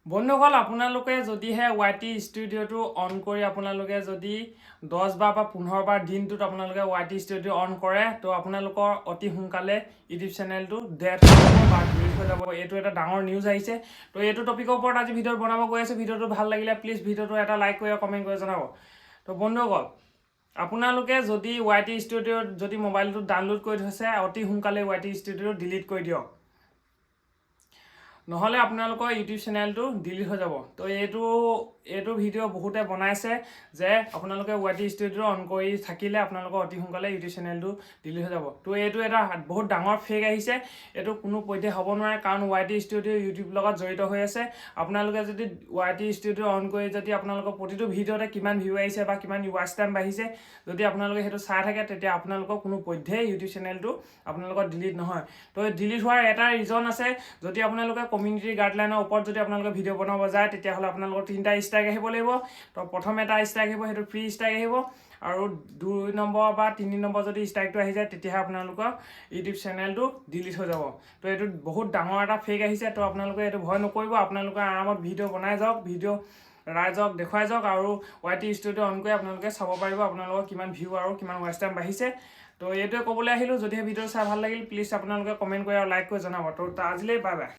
বন্ধুসকল আপোনালোকে যদিহে YT ষ্টুডিঅ'টো অন কৰি আপোনালোকে যদি 10 বাৰ বা 15 বাৰ দিনটোত আপোনালোকে YT ষ্টুডিঅ' অন কৰে তো আপোনালোকৰ অতি সোনকালে ইউটিউব চেনেলটো ডেড হৈ যাব বা ডিলিট হৈ যাব। এইটো এটা ডাঙৰ নিউজ আহিছে। তো এইটো টপিকৰ ওপৰত আজি ভিডিঅ' বনাব গৈ আছোঁ। ভিডিঅ'টো ভাল লাগিলে প্লিজ ভিডিঅ'টো এটা লাইক কৰি কমেণ্ট কৰি জনাব। তো বন্ধুসকল আপোনালোকে যদি YT ষ্টুডিঅ'ত যদি মোবাইলটো ডাউনলোড কৰি থৈছে অতি সোনকালে YT ষ্টুডিঅ'টো ডিলিট কৰি দিয়ক, নহলে আপোনালোকৰ ইউটিউব চেনেলটো ডিলিট হৈ যাব। তো এইটো ভিডিঅ' বহুতে বনাইছে যে আপোনালোকে YT ষ্টুডিঅ' অন কৰি থাকিলে আপোনালোকৰ অতি সোনকালে ইউটিউব চেনেলটো ডিলিট হৈ যাব। তো এইটো এটা বহুত ডাঙৰ ফেক আহিছে। এইটো কোনো পধ্যে হ'ব নোৱাৰে, কাৰণ YT ষ্টুডিঅ' ইউটিউব লগত জড়িত হৈ আছে। আপোনালোকে যদি YT ষ্টুডিঅ' অন কৰি যদি আপোনালোকৰ প্ৰতিটো ভিডিঅ'তে কিমান ভিউ আহিছে বা কিমান ৱাচ টাইম বাঢ়িছে যদি আপোনালোকে সেইটো চাই থাকে, তেতিয়া আপোনালোকৰ কোনো পধ্যে ইউটিউব চেনেলটো আপোনালোকৰ ডিলিট নহয়। তো ডিলিট হোৱাৰ এটা ৰিজন আছে। যদি আপোনালোকে কমিউনিটি গাইডলাইনৰ ওপৰত যদি আপোনালোকে ভিডিঅ' বনাব যায় তেতিয়াহ'লে আপোনালোকৰ 3টা ষ্ট্ৰাইক আহিব লাগিব। তো প্ৰথম এটা ষ্ট্ৰাইক আহিব, সেইটো ফ্ৰী ষ্ট্ৰাইক আহিব, আৰু 2 নম্বৰ বা 3 নম্বৰ যদি ষ্ট্ৰাইকটো আহি যায় তেতিয়াহে আপোনালোকৰ ইউটিউব চেনেলটো ডিলিট হৈ যাব। তো এইটো বহুত ডাঙৰ এটা ফেক আহিছে। তো আপোনালোকে এইটো ভয় নকৰিব, আপোনালোকে আৰামত ভিডিঅ' বনাই যাওক, ভিডিঅ' ৰাইজক দেখুৱাই যাওক, আৰু YT ষ্টুডিঅ' অন কৰি আপোনালোকে চাব পাৰিব আপোনালোকৰ কিমান ভিউ আৰু কিমান ৱাচ টাইম বাঢ়িছে। তো এইটোৱে ক'বলৈ আহিলোঁ। যদিহে ভিডিঅ' চাই ভাল লাগিল প্লিজ আপোনালোকে কমেণ্ট কৰি আৰু লাইক কৰি জনাব। তো আজিলৈ বাই বাই।